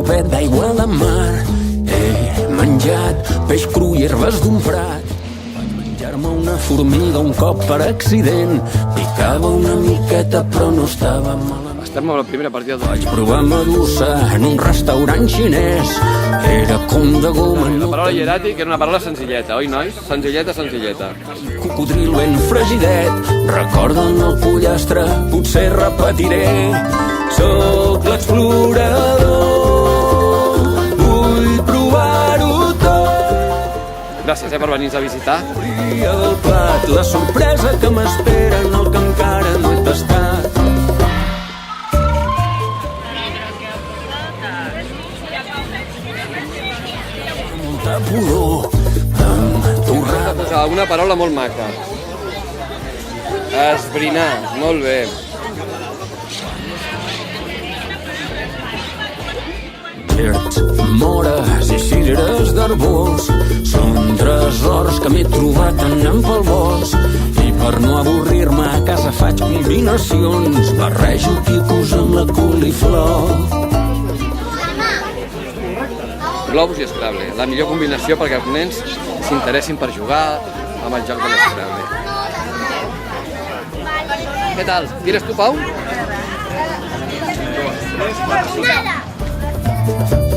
sopet d'aigua de mar. He menjat peix cru i herbes d'un prat. Vaig menjar-me una formiga un cop per accident. Picava una miqueta però no estava malament. Estem a la primera partida. Vaig provar medusa en un restaurant xinès. Era com de goma. La paraula hieràtic era una paraula senzilleta, oi, nois? Senzilleta, senzilleta. Cocodril ben fregidet, recorden el pollastre, potser repetiré. Soc l'explorador, vull provar-ho tot. Gràcies, per venir-nos a visitar. Obrir el plat, la sorpresa que m'espera en el que encara no he tastat. Molta pudor, amb torrada. Una paraula molt maca. Esbrinar, molt bé. Gerds, mores i cireres d'arbós són tresors que m'he trobat anant pel bosc. I per no avorrir-me a casa faig combinacions. Barrejo quicos amb la coliflor. Globus i Scrabble, la millor combinació perquè els nens s'interessin per jugar amb el joc de l'Scrabble. Què tal? Tires tu, Pau? 2, 3, 4, 5.